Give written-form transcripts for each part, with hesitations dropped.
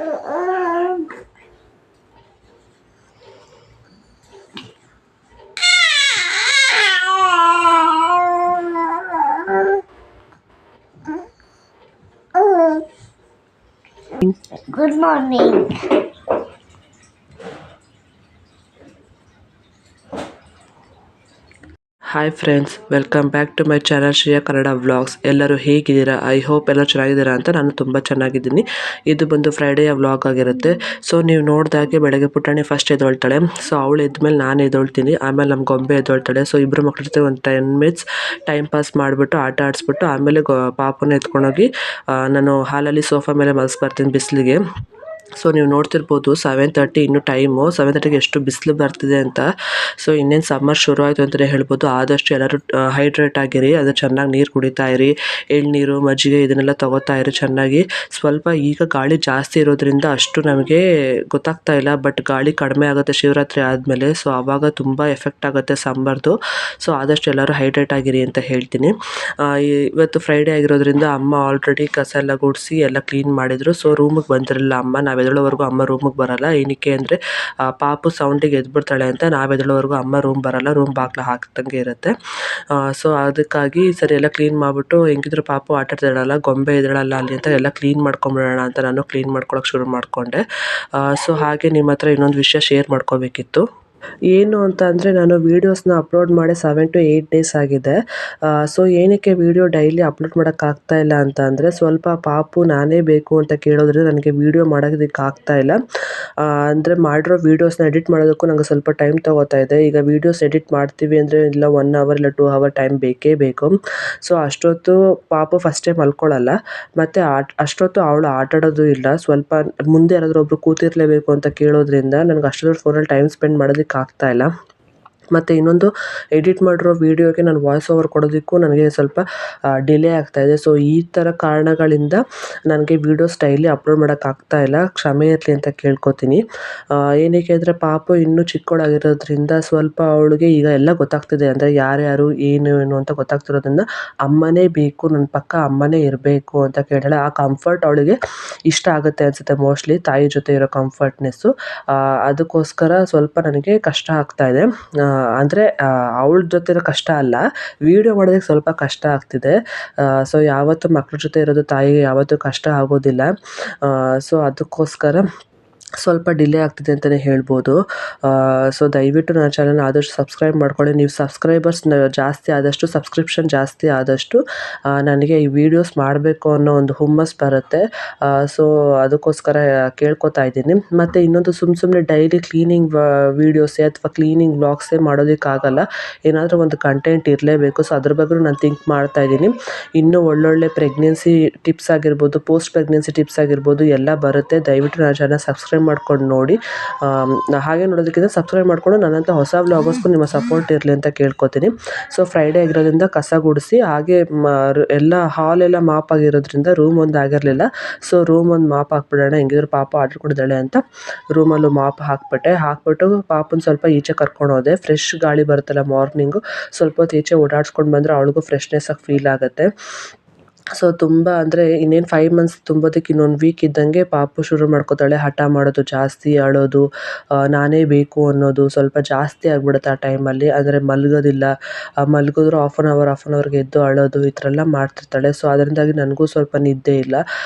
Good morning. Hi friends, welcome back to my channel Shreya Kannada vlogs. ಎಲ್ಲರೂ ಹೇಗಿದ್ದೀರಾ? I hope ಎಲ್ಲ ಚೆನ್ನಾಗಿದ್ದೀರಾ ಅಂತ. ನಾನು ತುಂಬ ಚೆನ್ನಾಗಿದ್ದೀನಿ. ಇದು ಬಂದು ಫ್ರೈಡೆಯ ವ್ಲಾಗ್ ಆಗಿರುತ್ತೆ. ಸೊ ನೀವು ನೋಡಿದಾಗೆ ಬೆಳಗ್ಗೆ ಪುಟಾಣಿ ಫಸ್ಟ್ ಎದ್ದೊಳ್ತಾಳೆ. ಸೊ ಅವಳು ಎದ್ಮೇಲೆ ನಾನು ಎದ್ದೊಳ್ತೀನಿ. ಆಮೇಲೆ ನಮ್ಮ ಗೊಂಬೆ ಎದ್ದೊಳ್ತಾಳೆ. ಸೊ ಇಬ್ಬರು ಮಕ್ಕಳ ಜೊತೆ ಒಂದು 10 ಮಿನಿಟ್ಸ್ ಟೈಮ್ ಪಾಸ್ ಮಾಡಿಬಿಟ್ಟು ಆಟ ಆಡಿಸ್ಬಿಟ್ಟು ಆಮೇಲೆ ಪಾಪನ ಎತ್ಕೊಂಡೋಗಿ ನಾನು ಹಾಲಲ್ಲಿ ಸೋಫಾ ಮೇಲೆ ಮಲಗಿಸ್ಬರ್ತೀನಿ ಬಿಸಿಲಿಗೆ. ಸೊ ನೀವು ನೋಡ್ತಿರ್ಬೋದು 7:30 ಇನ್ನೂ ಟೈಮು. 7:30ಗೆ ಎಷ್ಟು ಬಿಸಿಲು ಬರ್ತಿದೆ ಅಂತ. ಸೊ ಇನ್ನೇನು ಸಮ್ಮರ್ ಶುರು ಆಯಿತು ಅಂತಲೇ ಹೇಳ್ಬೋದು. ಆದಷ್ಟು ಎಲ್ಲರೂ ಹೈಡ್ರೇಟ್ ಆಗಿರಿ, ಅದು ಚೆನ್ನಾಗಿ ನೀರು ಕುಡಿತಾ ಇರಿ. ಎಳ್ನೀರು, ಮಜ್ಜಿಗೆ ಇದನ್ನೆಲ್ಲ ತಗೋತಾ ಇರಿ ಚೆನ್ನಾಗಿ. ಸ್ವಲ್ಪ ಈಗ ಗಾಳಿ ಜಾಸ್ತಿ ಇರೋದ್ರಿಂದ ಅಷ್ಟು ನಮಗೆ ಗೊತ್ತಾಗ್ತಾ ಇಲ್ಲ, ಬಟ್ ಗಾಳಿ ಕಡಿಮೆ ಆಗುತ್ತೆ ಶಿವರಾತ್ರಿ ಆದಮೇಲೆ. ಸೊ ಆವಾಗ ತುಂಬ ಎಫೆಕ್ಟ್ ಆಗುತ್ತೆ ಸಮ್ಮರ್ದು. ಸೊ ಆದಷ್ಟು ಎಲ್ಲರೂ ಹೈಡ್ರೇಟ್ ಆಗಿರಿ ಅಂತ ಹೇಳ್ತೀನಿ. ಇವತ್ತು ಫ್ರೈಡೇ ಆಗಿರೋದ್ರಿಂದ ಅಮ್ಮ ಆಲ್ರೆಡಿ ಕಸ ಎಲ್ಲ ಗುಡಿಸಿ ಎಲ್ಲ ಕ್ಲೀನ್ ಮಾಡಿದರು. ಸೊ ರೂಮಿಗೆ ಬಂದಿರಲಿಲ್ಲ ಅಮ್ಮ. ನಾವು ಎದ್ದೇಳೋವರೆಗೂ ಅಮ್ಮ ರೂಮಿಗೆ ಬರೋಲ್ಲ. ಏನಕ್ಕೆ ಅಂದರೆ ಪಾಪು ಸೌಂಡಿಗೆ ಎದ್ಬಿಡ್ತಾಳೆ ಅಂತ. ನಾವು ಎದ್ದೇಳೋವರೆಗೂ ಅಮ್ಮ ರೂಮ್ ಬರೋಲ್ಲ, ರೂಮ್ ಬಾಗಿಲು ಹಾಕ್ದಂಗೆ ಇರುತ್ತೆ. ಸೊ ಅದಕ್ಕಾಗಿ ಸರಿ ಎಲ್ಲ ಕ್ಲೀನ್ ಮಾಡಿಬಿಟ್ಟು, ಹೆಂಗಿದ್ರು ಪಾಪು ಆಟ ಆಡ್ತಿದ್ದಾಳಲ್ಲ, ಗೊಂಬೆ ಇದ್ದಾಳಲ್ಲ ಅಲ್ಲಿ ಅಂತ ಎಲ್ಲ ಕ್ಲೀನ್ ಮಾಡ್ಕೊಂಬಿಡೋಣ ಅಂತ ನಾನು ಕ್ಲೀನ್ ಮಾಡ್ಕೊಳಕ್ಕೆ ಶುರು ಮಾಡಿಕೊಂಡೆ. ಸೊ ಹಾಗೆ ನಿಮ್ಮ ಹತ್ರ ಇನ್ನೊಂದು ವಿಷಯ ಶೇರ್ ಮಾಡ್ಕೋಬೇಕಿತ್ತು. ಏನು ಅಂತ ಅಂದರೆ, ನಾನು ವೀಡಿಯೋಸ್ನ ಅಪ್ಲೋಡ್ ಮಾಡಿ 7 to 8 days ಆಗಿದೆ. ಸೊ ಏನಕ್ಕೆ ವೀಡಿಯೋ ಡೈಲಿ ಅಪ್ಲೋಡ್ ಮಾಡೋಕ್ಕಾಗ್ತಾ ಇಲ್ಲ ಅಂತ ಅಂದರೆ, ಸ್ವಲ್ಪ ಪಾಪು ನಾನೇ ಬೇಕು ಅಂತ ಕೇಳೋದ್ರಿಂದ ನನಗೆ ವೀಡಿಯೋ ಮಾಡೋದಕ್ಕೆ ಆಗ್ತಾ ಇಲ್ಲ. ಅಂದರೆ ಮಾಡಿರೋ ವೀಡಿಯೋಸ್ನ ಎಡಿಟ್ ಮಾಡೋದಕ್ಕೂ ನನಗೆ ಸ್ವಲ್ಪ ಟೈಮ್ ತೊಗೋತಾ ಇದೆ. ಈಗ ವೀಡಿಯೋಸ್ ಎಡಿಟ್ ಮಾಡ್ತೀವಿ ಅಂದರೆ ಇಲ್ಲ 1 hour ಇಲ್ಲ 2 hour ಟೈಮ್ ಬೇಕೇ ಬೇಕು. ಸೊ ಅಷ್ಟೊತ್ತು ಪಾಪು ಫಸ್ಟೇ ಮಲ್ಕೊಳ್ಳಲ್ಲ, ಮತ್ತು ಅಷ್ಟೊತ್ತು ಅವಳು ಆಟಾಡೋದು ಇಲ್ಲ. ಸ್ವಲ್ಪ ಮುಂದೆ ಯಾರಾದರೂ ಒಬ್ಬರು ಕೂತಿರಲೇಬೇಕು ಅಂತ ಕೇಳೋದ್ರಿಂದ ನನಗೆ ಅಷ್ಟೊತ್ತು ಫೋನಲ್ಲಿ ಟೈಮ್ ಸ್ಪೆಂಡ್ ಮಾಡೋದಕ್ಕೆ ಆಗ್ತಾ ಇಲ್ಲ. ಮತ್ತು ಇನ್ನೊಂದು, ಎಡಿಟ್ ಮಾಡಿರೋ ವೀಡಿಯೋಗೆ ನಾನು ವಾಯ್ಸ್ ಓವರ್ ಕೊಡೋದಕ್ಕೂ ನನಗೆ ಸ್ವಲ್ಪ ಡಿಲೇ ಆಗ್ತಾಯಿದೆ. ಸೊ ಈ ಥರ ಕಾರಣಗಳಿಂದ ನನಗೆ ವೀಡಿಯೋಸ್ ಡೈಲಿ ಅಪ್ಲೋಡ್ ಮಾಡೋಕ್ಕಾಗ್ತಾ ಇಲ್ಲ. ಕ್ಷಮೆ ಇರಲಿ ಅಂತ ಕೇಳ್ಕೊತೀನಿ. ಏನಕ್ಕೆ ಅಂದರೆ ಪಾಪು ಇನ್ನೂ ಚಿಕ್ಕವಳಾಗಿರೋದ್ರಿಂದ ಸ್ವಲ್ಪ ಅವಳಿಗೆ ಈಗ ಎಲ್ಲ ಗೊತ್ತಾಗ್ತಿದೆ. ಅಂದರೆ ಯಾರ್ಯಾರು ಏನು ಅಂತ ಗೊತ್ತಾಗ್ತಿರೋದ್ರಿಂದ ಅಮ್ಮನೇ ಬೇಕು, ನನ್ನ ಪಕ್ಕ ಅಮ್ಮನೇ ಇರಬೇಕು ಅಂತ ಕೇಳ್ತಾಳೆ. ಆ ಕಂಫರ್ಟ್ ಅವಳಿಗೆ ಇಷ್ಟ ಆಗುತ್ತೆ ಅನಿಸುತ್ತೆ ಮೋಸ್ಟ್ಲಿ, ತಾಯಿ ಜೊತೆ ಇರೋ ಕಂಫರ್ಟ್ನೆಸ್ಸು. ಅದಕ್ಕೋಸ್ಕರ ಸ್ವಲ್ಪ ನನಗೆ ಕಷ್ಟ ಆಗ್ತಾಯಿದೆ. ಅಂದರೆ ಅವಳ ಜೊತೆ ಕಷ್ಟ ಅಲ್ಲ, ವೀಡಿಯೋ ಮಾಡೋದಕ್ಕೆ ಸ್ವಲ್ಪ ಕಷ್ಟ ಆಗ್ತಿದೆ. ಸೊ ಯಾವತ್ತೂ ಮಕ್ಳ ಜೊತೆ ಇರೋದು ತಾಯಿಗೆ ಯಾವತ್ತೂ ಕಷ್ಟ ಆಗೋದಿಲ್ಲ. ಸೊ ಅದಕ್ಕೋಸ್ಕರ ಸ್ವಲ್ಪ ಡಿಲೇ ಆಗ್ತಿದೆ ಅಂತಲೇ ಹೇಳ್ಬೋದು. ಸೊ ದಯವಿಟ್ಟು ನನ್ನ ಚಾನಲ್ನ ಆದಷ್ಟು ಸಬ್ಸ್ಕ್ರೈಬ್ ಮಾಡ್ಕೊಳ್ಳಿ. ನೀವು ಸಬ್ಸ್ಕ್ರೈಬರ್ಸ್ ಜಾಸ್ತಿ ಆದಷ್ಟು, ಸಬ್ಸ್ಕ್ರಿಪ್ಷನ್ ಜಾಸ್ತಿ ಆದಷ್ಟು ನನಗೆ ಈ ವೀಡಿಯೋಸ್ ಮಾಡಬೇಕು ಅನ್ನೋ ಒಂದು ಹುಮ್ಮಸ್ ಬರುತ್ತೆ. ಸೊ ಅದಕ್ಕೋಸ್ಕರ ಕೇಳ್ಕೊತಾ ಇದ್ದೀನಿ. ಮತ್ತು ಇನ್ನೊಂದು, ಸುಮ್ಮನೆ ಡೈಲಿ ಕ್ಲೀನಿಂಗ್ ವೀಡಿಯೋಸೇ ಅಥವಾ ಕ್ಲೀನಿಂಗ್ ವ್ಲಾಗ್ಸೇ ಮಾಡೋದಕ್ಕಾಗಲ್ಲ. ಏನಾದರೂ ಒಂದು ಕಂಟೆಂಟ್ ಇರಲೇಬೇಕು. ಸೊ ಅದ್ರ ಬಗ್ಗೆ ನಾನು ಥಿಂಕ್ ಮಾಡ್ತಾ ಇದ್ದೀನಿ. ಇನ್ನೂ ಒಳ್ಳೊಳ್ಳೆ ಪ್ರೆಗ್ನೆನ್ಸಿ ಟಿಪ್ಸ್ ಆಗಿರ್ಬೋದು, ಪೋಸ್ಟ್ ಪ್ರೆಗ್ನೆನ್ಸಿ ಟಿಪ್ಸ್ ಆಗಿರ್ಬೋದು ಎಲ್ಲ ಬರುತ್ತೆ. ದಯವಿಟ್ಟು ನನ್ನ ಚಾನಲ್ ಸಬ್ಸ್ಕ್ರೈಬ್ ಮಾಡ್ಕೊಂಡು ನೋಡಿ. ಹಾಗೆ ನೋಡೋದಕ್ಕಿಂತ ಸಬ್ಸ್ಕ್ರೈಬ್ ಮಾಡಿಕೊಂಡು ನನ್ನಂಥ ಹೊಸ ವ್ಲಾಗರ್ಸ್ಗೂ ನಿಮ್ಮ ಸಪೋರ್ಟ್ ಇರಲಿ ಅಂತ ಕೇಳ್ಕೊತೀನಿ. ಸೊ ಫ್ರೈಡೇ ಆಗಿರೋದ್ರಿಂದ ಕಸ ಗುಡಿಸಿ, ಹಾಗೆ ಎಲ್ಲ ಹಾಲೆಲ್ಲ ಮಾಪ್ ಆಗಿರೋದ್ರಿಂದ ರೂಮ್ ಒಂದು ಆಗಿರಲಿಲ್ಲ. ಸೊ ರೂಮ್ ಒಂದು ಮಾಪ್ ಹಾಕ್ಬಿಡೋಣ, ಹೆಂಗಿದ್ರು ಪಾಪ ಆಟಾಡ್ಕೊಂಡಿದ್ದಾಳೆ ಅಂತ ರೂಮಲ್ಲೂ ಮಾಪ್ ಹಾಕ್ಬಿಟ್ಟು ಪಾಪನ ಸ್ವಲ್ಪ ಈಚೆ ಕರ್ಕೊಂಡು ಹೋದೆ. ಫ್ರೆಶ್ ಗಾಳಿ ಬರುತ್ತಲ್ಲ ಮಾರ್ನಿಂಗು, ಸ್ವಲ್ಪ ಹೊತ್ತು ಈಚೆ ಓಡಾಡ್ಸ್ಕೊಂಡು ಬಂದರೆ ಅವಳಿಗೂ ಫ್ರೆಶ್ನೆಸ್ ಆಗಿ ಫೀಲ್ ಆಗುತ್ತೆ. ಸೊ ತುಂಬ ಅಂದರೆ ಇನ್ನೇನು 5 months ತುಂಬೋದಕ್ಕೆ ಇನ್ನೊಂದು ವೀಕ್ ಇದ್ದಂಗೆ ಪಾಪು ಶುರು ಮಾಡ್ಕೋತಾಳೆ. ಹಠ ಮಾಡೋದು ಜಾಸ್ತಿ, ಅಳೋದು, ನಾನೇ ಬೇಕು ಅನ್ನೋದು ಸ್ವಲ್ಪ ಜಾಸ್ತಿ ಆಗಿಬಿಡುತ್ತೆ ಆ ಟೈಮಲ್ಲಿ. ಅಂದರೆ ಮಲಗೋದಿಲ್ಲ, ಮಲಗಿದ್ರು ಹಾಫ್ ಆನ್ ಅವರ್ಗೆ ಎದ್ದು ಅಳೋದು, ಈ ಥರ ಎಲ್ಲ ಮಾಡ್ತಿರ್ತಾಳೆ. ಸೊ ಅದರಿಂದಾಗಿ ನನಗೂ ಸ್ವಲ್ಪ ನಿದ್ದೆ ಇಲ್ಲ.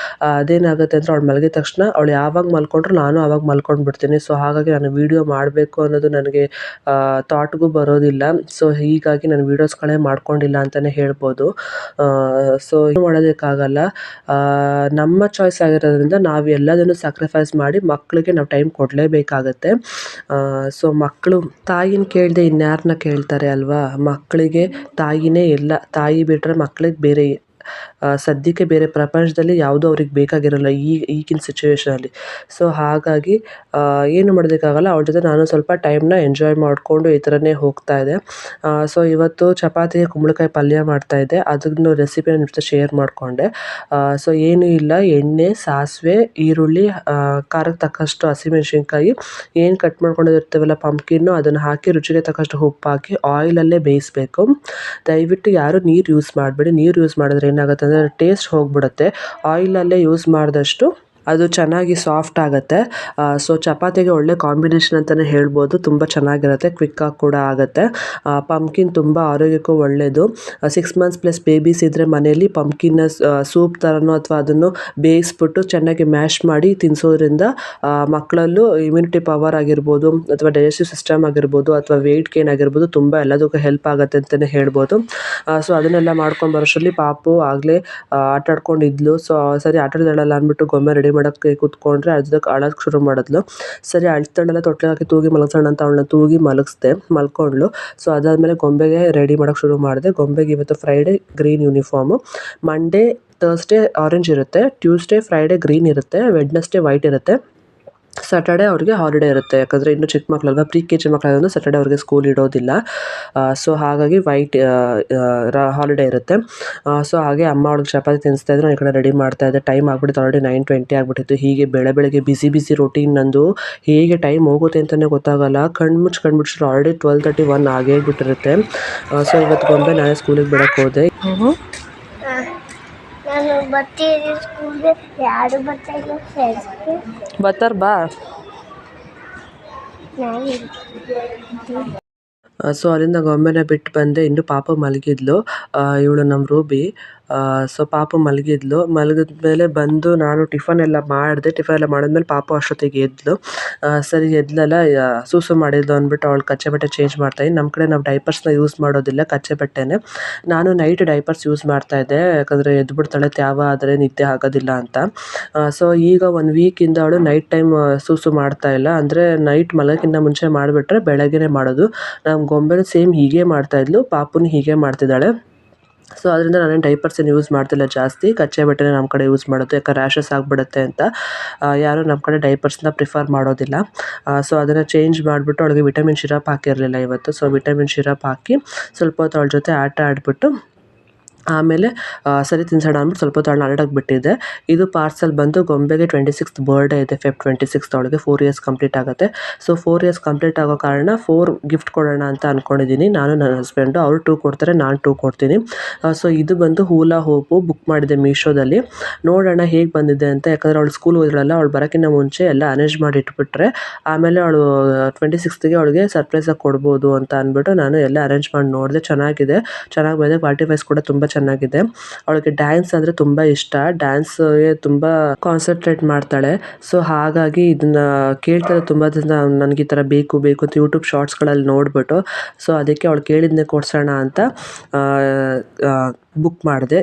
ಅದೇನಾಗುತ್ತೆ ಅಂದರೆ, ಅವಳು ಮಲಗಿದ ತಕ್ಷಣ ಅವಳು ಯಾವಾಗ ಮಲ್ಕೊಂಡ್ರು ನಾನು ಆವಾಗ ಮಲ್ಕೊಂಡ್ಬಿಡ್ತೀನಿ. ಸೊ ಹಾಗಾಗಿ ನಾನು ವೀಡಿಯೋ ಮಾಡಬೇಕು ಅನ್ನೋದು ನನಗೆ ಥಾಟ್ಗೂ ಬರೋದಿಲ್ಲ. ಸೊ ಹೀಗಾಗಿ ನಾನು ವೀಡಿಯೋಸ್ಗಳೇ ಮಾಡ್ಕೊಂಡಿಲ್ಲ ಅಂತಲೇ ಹೇಳ್ಬೋದು. ಸೊ ಮಾಡೋದಕ್ಕಾಗಲ್ಲ, ನಮ್ಮ ಚಾಯ್ಸ್ ಆಗಿರೋದ್ರಿಂದ ನಾವು ಎಲ್ಲದನ್ನು ಸ್ಯಾಕ್ರಿಫೈಸ್ ಮಾಡಿ ಮಕ್ಕಳಿಗೆ ನಾವು ಟೈಮ್ ಕೊಡಲೇಬೇಕಾಗತ್ತೆ. ಸೊ ಮಕ್ಕಳು ತಾಯಿನ ಕೇಳದೆ ಇನ್ಯಾರನ್ನ ಕೇಳ್ತಾರೆ ಅಲ್ವಾ? ಮಕ್ಕಳಿಗೆ ತಾಯಿನೇ ಎಲ್ಲ. ತಾಯಿ ಬಿಟ್ಟರೆ ಮಕ್ಕಳಿಗೆ ಬೇರೆ ಸದ್ಯಕ್ಕೆ ಬೇರೆ ಪ್ರಪಂಚದಲ್ಲಿ ಯಾವುದೂ ಅವ್ರಿಗೆ ಬೇಕಾಗಿರೋಲ್ಲ ಈಗಿನ ಸಿಚುವೇಷನಲ್ಲಿ. ಸೊ ಹಾಗಾಗಿ ಏನು ಮಾಡೋದಕ್ಕಾಗಲ್ಲ. ಅವಳ ಜೊತೆ ನಾನು ಸ್ವಲ್ಪ ಟೈಮ್ನ ಎಂಜಾಯ್ ಮಾಡಿಕೊಂಡು ಈ ಥರನೇ ಹೋಗ್ತಾ ಇದೆ. ಸೊ ಇವತ್ತು ಚಪಾತಿಗೆ ಕುಂಬಳಕಾಯಿ ಪಲ್ಯ ಮಾಡ್ತಾಯಿದ್ದೆ. ಅದನ್ನು ರೆಸಿಪಿ ನಿಮ್ಮ ಜೊತೆ ಶೇರ್ ಮಾಡಿಕೊಂಡೆ. ಸೊ ಏನೂ ಇಲ್ಲ, ಎಣ್ಣೆ, ಸಾಸಿವೆ, ಈರುಳ್ಳಿ, ಖಾರಕ್ಕೆ ತಕ್ಕಷ್ಟು ಹಸಿಮೆಣ್ಸಿನ್ಕಾಯಿ, ಏನು ಕಟ್ ಮಾಡ್ಕೊಂಡಿರ್ತೀವಲ್ಲ ಪಂಪ್ಕಿನ್ನು, ಅದನ್ನು ಹಾಕಿ ರುಚಿಗೆ ತಕ್ಕಷ್ಟು ಉಪ್ಪು ಹಾಕಿ ಆಯಿಲಲ್ಲೇ ಬೇಯಿಸಬೇಕು. ದಯವಿಟ್ಟು ಯಾರು ನೀರು ಯೂಸ್ ಮಾಡಬೇಡಿ. ನೀರು ಯೂಸ್ ಮಾಡಿದ್ರೆ ಏನಾಗುತ್ತೆ ಅಂದರೆ ಟೇಸ್ಟ್ ಹೋಗಿಬಿಡುತ್ತೆ. ಆಯಿಲಲ್ಲೇ ಯೂಸ್ ಮಾಡಿದಷ್ಟು ಅದು ಚೆನ್ನಾಗಿ ಸಾಫ್ಟ್ ಆಗುತ್ತೆ. ಸೊ ಚಪಾತಿಗೆ ಒಳ್ಳೆ ಕಾಂಬಿನೇಷನ್ ಅಂತಲೇ ಹೇಳ್ಬೋದು. ತುಂಬ ಚೆನ್ನಾಗಿರುತ್ತೆ, ಕ್ವಿಕ್ಕಾಗಿ ಕೂಡ ಆಗುತ್ತೆ. ಪಂಪ್ಕಿನ್ ತುಂಬ ಆರೋಗ್ಯಕ್ಕೂ ಒಳ್ಳೆಯದು. 6 ಮಂತ್ಸ್ ಪ್ಲಸ್ ಬೇಬೀಸ್ ಇದ್ದರೆ ಮನೆಯಲ್ಲಿ ಪಂಪ್ಕಿನ್ನ ಸೂಪ್ ಥರನೋ ಅಥವಾ ಅದನ್ನು ಬೇಯಿಸ್ಬಿಟ್ಟು ಚೆನ್ನಾಗಿ ಮ್ಯಾಶ್ ಮಾಡಿ ತಿನ್ನಿಸೋದ್ರಿಂದ ಮಕ್ಕಳಲ್ಲೂ ಇಮ್ಯುನಿಟಿ ಪವರ್ ಆಗಿರ್ಬೋದು ಅಥವಾ ಡೈಜೆಸ್ಟಿವ್ ಸಿಸ್ಟಮ್ ಆಗಿರ್ಬೋದು ಅಥವಾ ವೆಯ್ಟ್ ಗೇನ್ ಆಗಿರ್ಬೋದು ತುಂಬ ಎಲ್ಲದಕ್ಕೂ ಹೆಲ್ಪ್ ಆಗುತ್ತೆ ಅಂತಲೇ ಹೇಳ್ಬೋದು. ಸೊ ಅದನ್ನೆಲ್ಲ ಮಾಡ್ಕೊಂಬರೋಷ್ಟರಲ್ಲಿ ಪಾಪು ಆಗಲೇ ಆಟಾಡ್ಕೊಂಡಿದ್ಲು. ಸೊ ಸರಿ ಆಟಾಡ್ದಾಳಲ್ಲ ಅಂದ್ಬಿಟ್ಟು ಗೊಂಬೆ ರೆಡಿ ಮಾಡೋಕ್ಕೆ ಕೂತ್ಕೊಂಡ್ರೆ ಅದಕ್ಕೆ ಅಳೋಕ್ಕೆ ಶುರು ಮಾಡಿದ್ಲು. ಸರಿ ಅಳ್ತಾಳೆಲ್ಲ ತೊಟ್ಲಿಗೆ ಹಾಕಿ ತೂಗಿ ಮಲಗಿಸೋಣ ಅಂತ ಅವಳನ್ನ ತೂಗಿ ಮಲಗಿಸ್ದೆ, ಮಲ್ಕೊಂಡ್ಳು. ಸೊ ಅದಾದಮೇಲೆ ಗೊಂಬೆಗೆ ರೆಡಿ ಮಾಡೋಕ್ಕೆ ಶುರು ಮಾಡಿದೆ. ಗೊಂಬೆಗೆ ಇವತ್ತು Friday green uniform, Monday Thursday orange ಇರುತ್ತೆ, ಟ್ಯೂಸ್ಡೇ ಫ್ರೈಡೇ ಗ್ರೀನ್ ಇರುತ್ತೆ, ವೆಡ್ನೆಸ್ಡೇ ವೈಟ್ ಇರುತ್ತೆ, ಸ್ಯಾಟರ್ಡೆ ಅವ್ರಿಗೆ ಹಾಲಿಡೇ ಇರುತ್ತೆ. ಯಾಕಂದರೆ ಇನ್ನೂ ಚಿಕ್ಕ ಮಕ್ಕಳಲ್ವ, ಪ್ರೀ ಕೆ ಜಿ ಮಕ್ಕಳಾದ್ರೂ ಸ್ಯಾಟರ್ಡೆ ಅವ್ರಿಗೆ ಸ್ಕೂಲ್ ಇಡೋದಿಲ್ಲ. ಸೊ ಹಾಗಾಗಿ ವೈಟ್ ಹಾಲಿಡೇ ಇರುತ್ತೆ. ಸೊ ಹಾಗೆ ಅಮ್ಮ ಅವ್ಳಿಗೆ ಚಪಾತಿ ತಿನ್ನಿಸ್ತಾಯಿದ್ರು, ನಾನು ಈ ಕಡೆ ರೆಡಿ ಮಾಡ್ತಾಯಿದ್ದೆ. ಟೈಮ್ ಆಗ್ಬಿಟ್ಟಿತ್ತು, ಆಲ್ರೆಡಿ 9:20 ಆಗಿಬಿಟ್ಟಿತ್ತು. ಹೀಗೆ ಬೆಳಗ್ಗೆ ಬಿಸಿ ರೊಟೀನ್ ನಂದು. ಹೇಗೆ ಟೈಮ್ ಹೋಗುತ್ತೆ ಅಂತಲೇ ಗೊತ್ತಾಗಲ್ಲ. ಕಣ್ಮುಚ್ಚು ಆಲ್ರೆಡಿ 12:31 ಆಗೇ ಬಿಟ್ಟಿರುತ್ತೆ. ಸೊ ಇವತ್ತು ಗೊಂಬೆ ನಾನೇ ಸ್ಕೂಲಿಗೆ ಬಿಡೋಕ್ಕೆ ಹೋದೆ. ನಾನು ಬರ್ತೀನಿ ಸ್ಕೂಲ್ಗೆ, ಯಾರು ಬರ್ತಾಯಿಲ್ಲ ಫ್ರೆಂಡ್ಸ್ಗೆ. ಬರ್ತಾರ ಬಾ. ಸೊ ಅಲ್ಲಿಂದ ಗೊಂಬೆನ ಬಿಟ್ಟು ಬಂದೆ. ಇನ್ನು ಪಾಪ ಮಲಗಿದ್ಲು. ಇವಳು ನಮ್ಮ ರೂಬಿ. ಸೊ ಪಾಪು ಮಲಗಿದ್ಲು. ಮಲಗಿದ್ಮೇಲೆ ಬಂದು ನಾನು ಟಿಫನ್ ಎಲ್ಲ ಮಾಡಿದ್ಮೇಲೆ ಪಾಪು ಅಷ್ಟೊತ್ತಿಗೆ ಎದ್ಲು. ಸರಿ ಎದ್ಲಲ್ಲ, ಸೂಸು ಮಾಡಿದ್ಲು ಅಂದ್ಬಿಟ್ಟು ಅವಳು ಕಚ್ಚೆ ಬಟ್ಟೆ ಚೇಂಜ್ ಮಾಡ್ತಾಯಿದ್ದೆ. ನಮ್ಮ ಕಡೆ ನಾವು ಡೈಪರ್ಸ್ನ ಯೂಸ್ ಮಾಡೋದಿಲ್ಲ, ಕಚ್ಚೆ ಬಟ್ಟೆನೇ. ನಾನು ನೈಟ್ ಡೈಪರ್ಸ್ ಯೂಸ್ ಮಾಡ್ತಾಯಿದ್ದೆ, ಯಾಕಂದರೆ ಎದ್ಬಿಡ್ತಾಳೆ ತ್ಯಾವ ಆದರೆ ನಿದ್ದೆ ಆಗೋದಿಲ್ಲ ಅಂತ. ಸೊ ಈಗ 1 ವೀಕಿಂದ ಅವಳು ನೈಟ್ ಟೈಮ್ ಸೂಸು ಮಾಡ್ತಾಯಿಲ್ಲ. ಅಂದರೆ ನೈಟ್ ಮಲಗೋಕ್ಕಿಂತ ಮುಂಚೆ ಮಾಡಿಬಿಟ್ರೆ ಬೆಳಗ್ಗೆನೇ ಮಾಡೋದು. ನಮ್ಮ ಗೊಂಬೆನೂ ಸೇಮ್ ಹೀಗೆ ಮಾಡ್ತಾಯಿದ್ಲು, ಪಾಪುನು ಹೀಗೆ ಮಾಡ್ತಿದ್ದಾಳೆ. ಸೊ ಅದರಿಂದ ನಾನೇನು ಡೈಪರ್ಸ್ ಏನು ಯೂಸ್ ಮಾಡ್ತಿಲ್ಲ ಜಾಸ್ತಿ, ಕಚ್ಚೆ ಬಟ್ಟೆನೇ ನಮ್ಮ ಕಡೆ ಯೂಸ್ ಮಾಡೋದು. ಯಾಕೆ ರ್ಯಾಷಸ್ ಆಗಿಬಿಡುತ್ತೆ ಅಂತ ಯಾರೂ ನಮ್ಮ ಕಡೆ ಡೈಪರ್ಸ್ನ ಪ್ರಿಫರ್ ಮಾಡೋದಿಲ್ಲ. ಸೊ ಅದನ್ನು ಚೇಂಜ್ ಮಾಡಿಬಿಟ್ಟು ಅವಳಿಗೆ ವಿಟಮಿನ್ ಸಿರಪ್ ಹಾಕಿರಲಿಲ್ಲ ಇವತ್ತು. ಸೊ ವಿಟಮಿನ್ ಸಿರಪ್ ಹಾಕಿ ಸ್ವಲ್ಪ ಹೊತ್ತು ಅವಳ ಜೊತೆ ಆಟ ಆಡಿಬಿಟ್ಟು ಆಮೇಲೆ ಸರಿ ತಿನ್ಸೋಣ ಅಂದ್ಬಿಟ್ಟು ಸ್ವಲ್ಪ ಹೊತ್ತು ಅವಳನ್ನ ಆಟಾಡಕ್ಕೆ ಬಿಟ್ಟಿದ್ದೆ. ಇದು ಪಾರ್ಸಲ್ ಬಂದು ಗೊಂಬೆಗೆ 26th ಬರ್ಡೇ ಇದೆ, Feb 26th ಅವಳಿಗೆ 4 years ಕಂಪ್ಲೀಟ್ ಆಗುತ್ತೆ. ಸೊ 4 years ಕಂಪ್ಲೀಟ್ ಆಗೋ ಕಾರಣ 4 ಗಿಫ್ಟ್ ಕೊಡೋಣ ಅಂತ ಅಂದ್ಕೊಂಡಿದ್ದೀನಿ. ನಾನು ನನ್ನ ಹಸ್ಬೆಂಡು, ಅವರು 2 ಕೊಡ್ತಾರೆ, ನಾನು 2 ಕೊಡ್ತೀನಿ. ಸೊ ಇದು ಬಂದು ಹೂಲಾ ಹೋಪು ಬುಕ್ ಮಾಡಿದೆ ಮೀಶೋದಲ್ಲಿ. ನೋಡೋಣ ಹೇಗೆ ಬಂದಿದೆ ಅಂತ. ಯಾಕಂದರೆ ಅವಳು ಸ್ಕೂಲ್ ಹೋದ್ರಲ್ಲ, ಅವಳು ಬರೋಕ್ಕಿಂತ ಮುಂಚೆ ಎಲ್ಲ ಅರೇಂಜ್ ಮಾಡಿ ಇಟ್ಬಿಟ್ರೆ ಆಮೇಲೆ ಅವಳು 26th ಅವಳಿಗೆ ಸರ್ಪ್ರೈಸಾಗಿ ಕೊಡ್ಬೋದು ಅಂತ ಅಂದ್ಬಿಟ್ಟು ನಾನು ಎಲ್ಲ ಅರೇಂಜ್ ಮಾಡಿ ನೋಡಿದೆ. ಚೆನ್ನಾಗಿದೆ, ಚೆನ್ನಾಗಿ ಬಂದಿದೆ. ಪಾರ್ಟಿ ವೈಸ್ ಕೂಡ ತುಂಬ ಚೆನ್ನಾಗಿದೆ. ಅವಳಿಗೆ ಡ್ಯಾನ್ಸ್ ಅಂದರೆ ತುಂಬ ಇಷ್ಟ, ಡ್ಯಾನ್ಸ್ಗೆ ತುಂಬ ಕಾನ್ಸಂಟ್ರೇಟ್ ಮಾಡ್ತಾಳೆ. ಸೊ ಹಾಗಾಗಿ ಇದನ್ನು ಕೇಳ್ತಾರೆ ತುಂಬ ದಿನ, ನನಗೆ ಈ ಥರ ಬೇಕು ಅಂತ ಯೂಟ್ಯೂಬ್ ಶಾರ್ಟ್ಸ್ಗಳಲ್ಲಿ ನೋಡಿಬಿಟ್ಟು. ಸೊ ಅದಕ್ಕೆ ಅವಳು ಕೇಳಿದ್ನೇ ಕೊಡ್ಸೋಣ ಅಂತ ಬುಕ್ ಮಾಡಿದೆ.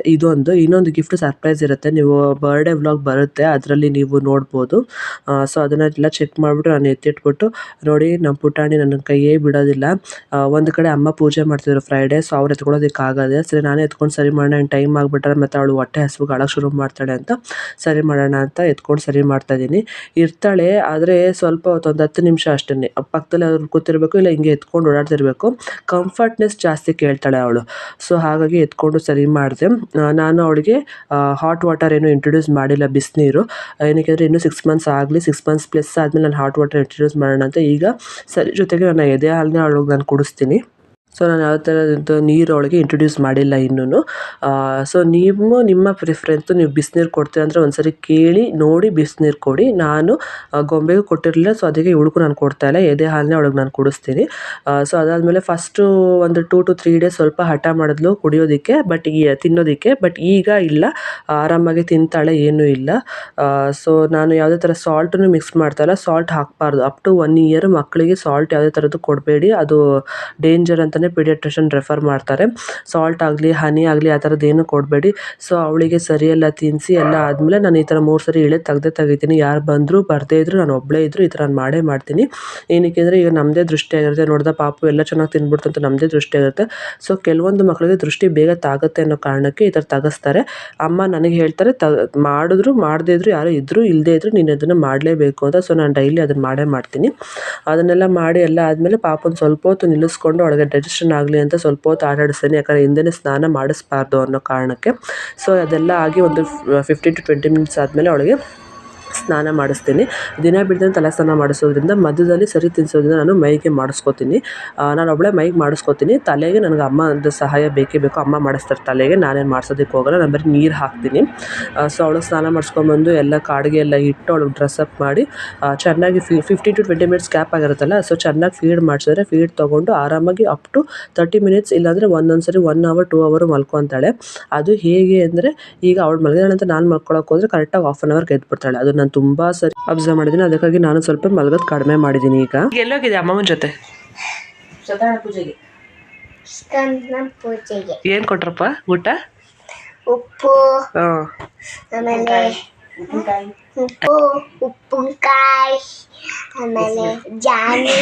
ಇನ್ನೊಂದು ಗಿಫ್ಟ್ ಸರ್ಪ್ರೈಸ್ ಇರುತ್ತೆ, ನೀವು ಬರ್ಡೇ ವ್ಲಾಗ್ ಬರುತ್ತೆ, ಅದರಲ್ಲಿ ನೀವು ನೋಡ್ಬೋದು. ಸೊ ಅದನ್ನೆಲ್ಲ ಚೆಕ್ ಮಾಡಿಬಿಟ್ಟು ನಾನು ಎತ್ತಿಟ್ಬಿಟ್ಟು, ನೋಡಿ ನಮ್ಮ ಪುಟಾಣಿ ನನ್ನ ಕೈಯೇ ಬಿಡೋದಿಲ್ಲ. ಒಂದು ಕಡೆ ಅಮ್ಮ ಪೂಜೆ ಮಾಡ್ತಿದ್ರು ಫ್ರೈಡೇ, ಸೊ ಅವ್ರು ಎತ್ಕೊಳ್ಳೋದಕ್ಕಾಗದೆ, ಸರಿ ನಾನೇ ಎತ್ಕೊಂಡು ಸರಿ ಮಾಡೋಣ, ಟೈಮ್ ಆಗಿಬಿಟ್ರೆ ಮತ್ತು ಅವಳು ಹೊಟ್ಟೆ ಹಸಿವು ಅಳಕ್ಕೆ ಶುರು ಮಾಡ್ತಾಳೆ ಅಂತ ಸರಿ ಮಾಡೋಣ ಅಂತ ಎತ್ಕೊಂಡು ಸರಿ ಮಾಡ್ತಾಯಿದ್ದೀನಿ. ಇರ್ತಾಳೆ, ಆದರೆ ಸ್ವಲ್ಪ ಒಂದು 10 ನಿಮಿಷ ಅಷ್ಟೇ, ಪಕ್ಕದಲ್ಲಿ ಅವ್ರು ಕೂತಿರ್ಬೇಕು, ಇಲ್ಲ ಹಿಂಗೆ ಎತ್ಕೊಂಡು ಓಡಾಡ್ತಿರ್ಬೇಕು. ಕಂಫರ್ಟ್ನೆಸ್ ಜಾಸ್ತಿ ಕೇಳ್ತಾಳೆ ಅವಳು. ಸೊ ಹಾಗಾಗಿ ಎತ್ಕೊಂಡು ಸರಿ ಮಾಡಿದೆ. ನಾನು ಅವಳಿಗೆ ಹಾಟ್ ವಾಟರ್ ಏನು ಇಂಟ್ರೊಡ್ಯೂಸ್ ಮಾಡಿಲ್ಲ, ಬಿಸಿನೀರು. ಏನಕ್ಕೆ ಇನ್ನೂ 6 ಮಂತ್ಸ್ ಆಗಲಿ, 6 ಮಂತ್ಸ್ ಪ್ಲಸ್ ಆದಮೇಲೆ ನಾನು ಹಾಟ್ ವಾಟರ್ ಇಂಟ್ರೊಡ್ಯೂಸ್ ಮಾಡೋಣ ಅಂತ. ಈಗ ಸರಿ ಜೊತೆಗೆ ನನ್ನ ಎದೆ ಹಾಲನ್ನೇ ಅವಳಿಗೆ ನಾನು ಕುಡಿಸ್ತೀನಿ. ಸೊ ನಾನು ಯಾವ ಥರದ್ದು ನೀರು ಅವಳಿಗೆ ಇಂಟ್ರೊಡ್ಯೂಸ್ ಮಾಡಿಲ್ಲ ಇನ್ನೂ. ಸೊ ನೀವು ನಿಮ್ಮ ಪ್ರಿಫರೆನ್ಸು, ನೀವು ಬಿಸಿನೀರು ಕೊಡ್ತೀರ ಅಂದರೆ ಒಂದ್ಸರಿ ಕೇಳಿ ನೋಡಿ ಬಿಸಿನೀರು ಕೊಡಿ. ನಾನು ಗೊಂಬೆಗೂ ಕೊಟ್ಟಿರಲಿಲ್ಲ, ಸೊ ಅದಕ್ಕೆ ಇವಳಿಗೂ ನಾನು ಕೊಡ್ತಾಯಿಲ್ಲ, ಎದೆ ಹಾಲನ್ನೇ ಅವಳಿಗೆ ನಾನು ಕುಡಿಸ್ತೀನಿ. ಸೊ ಅದಾದಮೇಲೆ ಫಸ್ಟು ಒಂದು 2 to 3 days ಸ್ವಲ್ಪ ಹಠ ಮಾಡಿದ್ಲು ಕುಡಿಯೋದಕ್ಕೆ, ತಿನ್ನೋದಕ್ಕೆ. ಬಟ್ ಈಗ ಇಲ್ಲ, ಆರಾಮಾಗಿ ತಿಂತಾಳೆ, ಏನೂ ಇಲ್ಲ. ಸೊ ನಾನು ಯಾವುದೇ ಥರ ಸಾಲ್ಟನ್ನು ಮಿಕ್ಸ್ ಮಾಡ್ತಾಯಿಲ್ಲ, ಸಾಲ್ಟ್ ಹಾಕಬಾರ್ದು. ಅಪ್ ಟು 1 year ಮಕ್ಕಳಿಗೆ ಸಾಲ್ಟ್ ಯಾವುದೇ ಥರದ್ದು ಕೊಡಬೇಡಿ, ಅದು ಡೇಂಜರ್ ಅಂತಲೇ ಪೀಡಿಯಾಟ್ರಿಷನ್ ರೆಫರ್ ಮಾಡ್ತಾರೆ. ಸಾಲ್ಟ್ ಆಗಲಿ ಹನಿ ಆಗಲಿ ಆ ಥರದ್ದು ಏನೂ ಕೊಡಬೇಡಿ. ಸೊ ಅವಳಿಗೆ ಸರಿಯೆಲ್ಲ ತಿನ್ನಿಸಿ ಎಲ್ಲ ಆದಮೇಲೆ ನಾನು ಈ ಥರ 3 ಸರಿ ತೆಗಿತೀನಿ. ಯಾರು ಬಂದರೂ ಬರದೇ ಇದ್ದರೂ, ನಾನು ಒಬ್ಬಳೇ ಇದ್ದರೂ ಈ ಥರ ನಾನು ಮಾಡೇ ಮಾಡ್ತೀನಿ. ಏನಕ್ಕೆ ಅಂದರೆ ಈಗ ನಮ್ಮದೇ ದೃಷ್ಟಿ ಆಗಿರುತ್ತೆ, ನೋಡ್ದೆ ಪಾಪು ಎಲ್ಲ ಚೆನ್ನಾಗಿ ತಿನ್ಬಿಡ್ತು ಅಂತ ನಮ್ಮದೇ ದೃಷ್ಟಿ ಆಗುತ್ತೆ. ಸೊ ಕೆಲವೊಂದು ಮಕ್ಕಳಿಗೆ ದೃಷ್ಟಿ ಬೇಗ ತಾಗುತ್ತೆ ಅನ್ನೋ ಕಾರಣಕ್ಕೆ ಈ ಥರ ತೆಗೆಸ್ತಾರೆ. ಅಮ್ಮ ನನಗೆ ಹೇಳ್ತಾರೆ, ಮಾಡಿದ್ರು ಮಾಡದೇ ಇದ್ದರೂ, ಯಾರು ಇದ್ದರೂ ಇಲ್ಲದೇ ಇದ್ದರೂ ನೀನು ಅದನ್ನು ಮಾಡಲೇಬೇಕು ಅಂತ. ಸೊ ನಾನು ಡೈಲಿ ಅದನ್ನು ಮಾಡೇ ಮಾಡ್ತೀನಿ. ಅದನ್ನೆಲ್ಲ ಮಾಡಿ ಎಲ್ಲ ಆದಮೇಲೆ ಪಾಪನ ಸ್ವಲ್ಪ ಹೊತ್ತು ನಿಲ್ಲಿಸ್ಕೊಂಡು ಅವಳಿಗೆ ಡೈಜೆಷನ್ ಆಗಲಿ ಅಂತ ಸ್ವಲ್ಪ ಹೊತ್ತು ಆಟಾಡಿಸ್ತೀನಿ. ಯಾಕಂದರೆ ಹಿಂದೆನೇ ಸ್ನಾನ ಮಾಡಿಸ್ಬಾರ್ದು ಅನ್ನೋ ಕಾರಣಕ್ಕೆ. ಸೊ ಅದೆಲ್ಲ ಆಗಿ ಒಂದು 15 to 20 minutes ಆದಮೇಲೆ ಅವಳಿಗೆ ಸ್ನಾನ ಮಾಡಿಸ್ತೀನಿ. ದಿನ ಬಿಡ್ದಂಗೆ ತಲೆ ಸ್ನಾನ ಮಾಡಿಸೋದ್ರಿಂದ ಮಧ್ಯದಲ್ಲಿ ಸರಿ ತಿನ್ನಿಸೋದ್ರಿಂದ ನಾನು ಮೈಗೆ ಮಾಡಿಸ್ಕೋತೀನಿ. ನಾನು ಒಬ್ಬಳೇ ಮೈಗೆ ಮಾಡಿಸ್ಕೋತೀನಿ. ತಲೆಗೆ ನನಗೆ ಅಮ್ಮದು ಸಹಾಯ ಬೇಕೇ ಬೇಕು. ಅಮ್ಮ ಮಾಡಿಸ್ತಾರೆ ತಲೆಗೆ, ನಾನೇನು ಮಾಡ್ಸೋದಕ್ಕೆ ಹೋಗಲ್ಲ. ನಾನು ಬರೀ ನೀರು ಹಾಕ್ತೀನಿ. ಸೊ ಅವಳಿಗೆ ಸ್ನಾನ ಮಾಡಿಸ್ಕೊಂಬಂದು ಎಲ್ಲ ಕಾಡಿಗೆ ಎಲ್ಲ ಇಟ್ಟು ಅವಳಿಗೆ ಡ್ರೆಸ್ಅಪ್ ಮಾಡಿ ಚೆನ್ನಾಗಿ 15 to 20 ಮಿನಿಟ್ಸ್ ಗ್ಯಾಪ್ ಆಗಿರುತ್ತಲ್ಲ, ಸೊ ಚೆನ್ನಾಗಿ ಫೀಡ್ ಮಾಡಿಸಿದ್ರೆ ಫೀಡ್ ತೊಗೊಂಡು ಆರಾಮಾಗಿ ಅಪ್ ಟು 30 ಮಿನಿಟ್ಸ್ ಇಲ್ಲಾಂದರೆ ಒಂದೊಂದ್ಸರಿ 1 hour 2 hour ಮಲ್ಕೊತಾಳೆ. ಅದು ಹೇಗೆ ಅಂದರೆ ಈಗ ಅವಳು ಮಲಗಿದಾಳೆ ಅಂತ ನಾನು ಮಲ್ಕೊಳಕ್ಕೆ ಹೋದರೆ ಕರೆಕ್ಟಾಗಿ 1/2 hour ಗೆದ್ಬಿಡ್ತಾಳೆ. ಅದು ನಾನು ತುಂಬ ಸರಿ ಅಬ್ಸರ್ವ್ ಮಾಡಿದ್ದೀನಿ. ಅದಕ್ಕಾಗಿ ನಾನು ಸ್ವಲ್ಪ ಮಲಗೋದು ಕಡಿಮೆ ಮಾಡಿದ್ದೀನಿ. ಈಗ ಎಲ್ಲೋಗಿದೆ ಅಮ್ಮನ ಜೊತೆ ಪೂಜೆಗೆ? ಪೂಜೆಗೆ ಏನು ಕೊಟ್ರಪ್ಪ ಊಟ? ಉಪ್ಪು, ಆಮೇಲೆ ಉಪ್ಪಿನಕಾಯಿ, ಆಮೇಲೆ ಜಾನಿ,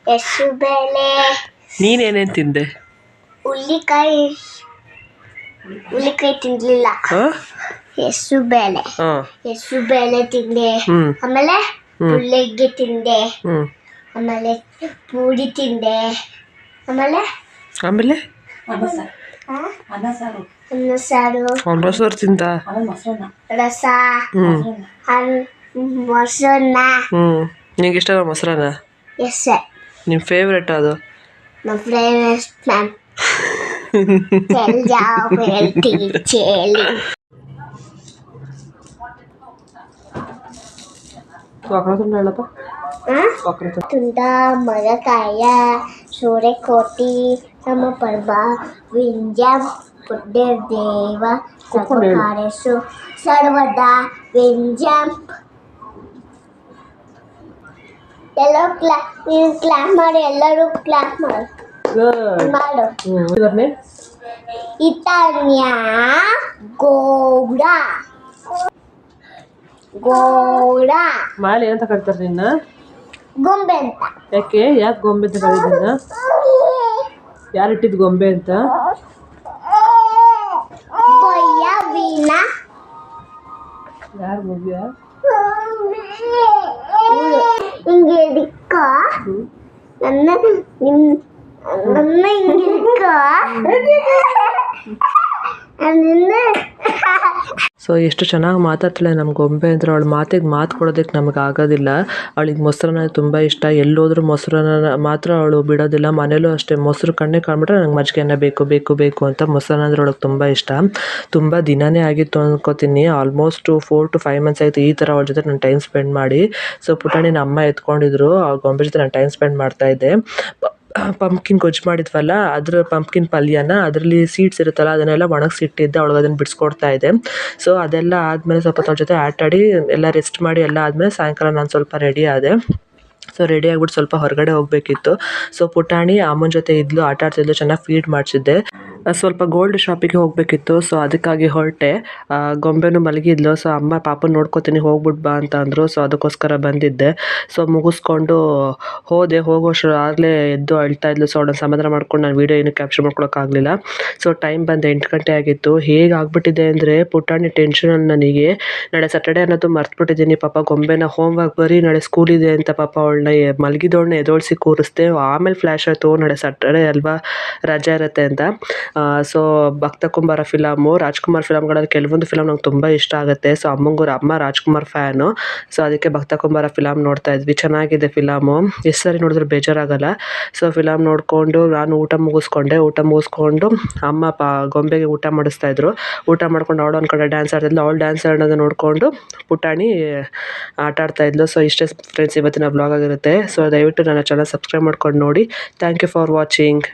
ಹೆಸರುಬೇಳೆ. ನೀನೇನೇನು ತಿಂದೆ? ಹುಳ್ಳಿಕಾಯಿ ತಿನ್ಲಿಲ್ಲ. ಹೆಸರುಬೇಳೆ ತಿಂದೆ, ಆಮೇಲೆ ಉಳ್ಳಾಗಡ್ಡಿ ತಿಂದೆ, ಆಮೇಲೆ ಪೂರಿ ತಿಂದೆ, ಆಮೇಲೆ ಅನ್ನ ಸಾರು ತಿಂದ, ರಸ, ಮೊಸರನ್ನ. ನಿಂಗೆ ಇಷ್ಟ ಮೊಸರನ್ನ? ಎಸ್. ನಿಮ್ಮ ಫೇವ್ರೆಟ್ ಅದು? My favorite man. ತುಂಡ, ಮರಕಾಯ, ಸೂರೆಕೋಟಿ, ಸಮಪರ್ವ, ವಿಂಜಂ, ಪುಡ್ಡೇವ, ಸಕಾರೇಸು, ಸರ್ವದ, ವಿಂಜಂ. ಎಲ್ಲರೂ ಕ್ಲಾಪ್ ಮಾಡಿ, ಎಲ್ಲರೂ ಕ್ಲಾಪ್ ಮಾಡಿ ಮಾಡು. ಇತಾನ್ಯ ಗೌಡ ಮಾಲೆ ಅಂತ ಕರಿತಾರೆ ನಿನ್ನ? ಗೊಂಬೆ ಅಂತ. ಯಾಕೆ ಗೊಂಬೆ ಅಂತ ಕರೀದಿನ? ಯಾರು ಇಟ್ಟಿದ್ದು ಗೊಂಬೆ ಅಂತ? ವೀಣಾ. ಯಾರು ಭವ್ಯ? ಹಿಂಗೆ ಹಿಡ್ಕ, ನನ್ನ ಹಿಂಗೆ ಹಿಡ್ಕ. ಸೊ ಎಷ್ಟು ಚೆನ್ನಾಗಿ ಮಾತಾಡ್ತಾಳೆ ನಮ್ಮ ಗೊಂಬೆ ಅಂದರೆ. ಅವಳು ಮಾತು ಕೊಡೋದಕ್ಕೆ ನಮಗೆ ಆಗೋದಿಲ್ಲ. ಅವಳಿಗೆ ಮೊಸರನ್ನ ತುಂಬ ಇಷ್ಟ. ಎಲ್ಲೋದ್ರೂ ಮೊಸರನ್ನ ಮಾತ್ರ ಅವಳು ಬಿಡೋದಿಲ್ಲ. ಮನೇಲೂ ಅಷ್ಟೇ, ಮೊಸರು ಕಣ್ಣೇ ಕಾಣ್ಬಿಟ್ರೆ ನಂಗೆ ಮಜ್ಜಿಗೆನ್ನ ಬೇಕು ಅಂತ. ಮೊಸರನ್ನ ಅಂದರೆ ಅವಳಿಗೆ ತುಂಬ ಇಷ್ಟ. ತುಂಬ ದಿನವೇ ಆಗಿತ್ತು ಅಂದ್ಕೋತೀನಿ. ಆಲ್ಮೋಸ್ಟ್ 4 to 5 months ಆಯಿತು ಈ ಥರ ಅವಳ ಜೊತೆ ನಾನು ಟೈಮ್ ಸ್ಪೆಂಡ್ ಮಾಡಿ. ಸೊ ಪುಟಾಣಿನ ಅಮ್ಮ ಎತ್ಕೊಂಡಿದ್ರು, ಆ ಗೊಂಬೆ ಜೊತೆ ನಾನು ಟೈಮ್ ಸ್ಪೆಂಡ್ ಮಾಡ್ತಾಯಿದ್ದೆ. ಪಂಪ್ಕಿನ್ ಗೊಜ್ಜು ಮಾಡಿದ್ವಲ್ಲ, ಅದ್ರ ಪಂಪ್ಕಿನ್ ಪಲ್ಯನ ಅದರಲ್ಲಿ ಸೀಡ್ಸ್ ಇರುತ್ತಲ್ಲ ಅದನ್ನೆಲ್ಲ ಒಣಗಿಸಿಟ್ಟಿದ್ದೆ. ಅವಳಿಗೆ ಅದನ್ನು ಬಿಡಿಸ್ಕೊಡ್ತಾ ಇದ್ದೆ. ಸೊ ಅದೆಲ್ಲ ಆದಮೇಲೆ ಸ್ವಲ್ಪ ಅವ್ರ ಜೊತೆ ಆಟಾಡಿ ಎಲ್ಲ ರೆಸ್ಟ್ ಮಾಡಿ ಎಲ್ಲ ಆದಮೇಲೆ ಸಾಯಂಕಾಲ ನಾನು ಸ್ವಲ್ಪ ರೆಡಿ ಆದೆ. ಸೊ ರೆಡಿ ಆಗಿಬಿಟ್ಟು ಸ್ವಲ್ಪ ಹೊರಗಡೆ ಹೋಗಬೇಕಿತ್ತು. ಸೊ ಪುಟಾಣಿ ಅಮ್ಮನ ಜೊತೆ ಇದ್ಲು, ಆಟ ಆಡ್ತಿದ್ಲು, ಚೆನ್ನಾಗಿ ಫೀಡ್ ಮಾಡಿಸಿದ್ದೆ. ಸ್ವಲ್ಪ ಗೋಲ್ಡ್ ಶಾಪಿಗೆ ಹೋಗಬೇಕಿತ್ತು. ಸೊ ಅದಕ್ಕಾಗಿ ಹೊರಟೆ. ಗೊಂಬೆನೂ ಮಲಗಿದ್ಲು. ಸೊ ಅಮ್ಮ ಪಾಪನ ನೋಡ್ಕೋತೀನಿ ಹೋಗ್ಬಿಟ್ಟು ಬಾ ಅಂತ ಅಂದರು. ಸೊ ಅದಕ್ಕೋಸ್ಕರ ಬಂದಿದ್ದೆ. ಸೊ ಮುಗಿಸ್ಕೊಂಡು ಹೋಗೋಷ್ಟು ಆಗಲೇ ಎದ್ದು ಅಳ್ತಾ ಇದ್ಲು. ಸೊ ಅವಳನ್ನ ಸಮಾಧಾನ ಮಾಡ್ಕೊಂಡು ನಾನು ವೀಡಿಯೋ ಏನು ಕ್ಯಾಪ್ಚರ್ ಮಾಡ್ಕೊಳಕ್ಕಾಗಲಿಲ್ಲ. ಸೊ ಟೈಮ್ ಬಂದು 8 ಗಂಟೆ ಆಗಿತ್ತು. ಹೇಗೆ ಆಗ್ಬಿಟ್ಟಿದೆ ಅಂದರೆ ಪುಟಾಣಿ ಟೆನ್ಷನಲ್ಲಿ ನನಗೆ ನಾಳೆ ಸ್ಯಾಟರ್ಡೆ ಅನ್ನೋದು ಮರ್ತ್ಬಿಟ್ಟಿದ್ದೀನಿ. ಪಾಪ ಗೊಂಬೆನ ಹೋಮ್ವರ್ಕ್ ಬರೀ ನಾಳೆ ಸ್ಕೂಲ್ ಇದೆ ಅಂತ ಪಾಪ ಅವಳನ್ನ ಮಲಗಿದವಳನ್ನ ಎದೋಳಿಸಿ ಕೂರಿಸ್ದೆ. ಆಮೇಲೆ ಫ್ಲ್ಯಾಶ್ ಆಯಿತು ನಾಳೆ ಸ್ಯಾಟರ್ಡೆ ಅಲ್ವಾ, ರಜೆ ಇರುತ್ತೆ ಅಂತ. ಸೊ ಭಕ್ತ ಕುಂಬಾರ ಫಿಲಮು, ರಾಜ್ಕುಮಾರ್ ಫಿಲಮ್ಗಳಲ್ಲಿ ಕೆಲವೊಂದು ಫಿಲಮ್ ನಂಗೆ ತುಂಬ ಇಷ್ಟ ಆಗುತ್ತೆ. ಸೊ ಅಮ್ಮ ರಾಜ್ಕುಮಾರ್ ಫ್ಯಾನು. ಸೊ ಅದಕ್ಕೆ ಭಕ್ತ ಕುಂಬಾರ ಫಿಲಮ್ ನೋಡ್ತಾ ಇದ್ವಿ. ಚೆನ್ನಾಗಿದೆ ಫಿಲಮು, ಎಷ್ಟು ಸರಿ ನೋಡಿದ್ರೆ ಬೇಜಾರಾಗಲ್ಲ. ಸೊ ಫಿಲಮ್ ನೋಡಿಕೊಂಡು ನಾನು ಊಟ ಮುಗಿಸ್ಕೊಂಡು ಅಮ್ಮ ಗೊಂಬೆಗೆ ಊಟ ಮಾಡಿಸ್ತಾಯಿದ್ರು. ಊಟ ಮಾಡ್ಕೊಂಡು ಅವಳು ಒಂದು ಕಡೆ ಡ್ಯಾನ್ಸ್ ಆಡ್ತಿದ್ಲು. ಅವಳು ಡ್ಯಾನ್ಸ್ ಆಡೋದನ್ನ ನೋಡಿಕೊಂಡು ಪುಟಾಣಿ ಆಟ ಆಡ್ತಾಯಿದ್ಲು. ಸೊ ಇಷ್ಟೇ ಫ್ರೆಂಡ್ಸ್ ಇವತ್ತಿನ ವ್ಲಾಗ್ ಆಗಿರುತ್ತೆ. ಸೊ ದಯವಿಟ್ಟು ನನ್ನ ಚಾನಲ್ ಸಬ್ಸ್ಕ್ರೈಬ್ ಮಾಡ್ಕೊಂಡು ನೋಡಿ. Thank you for watching.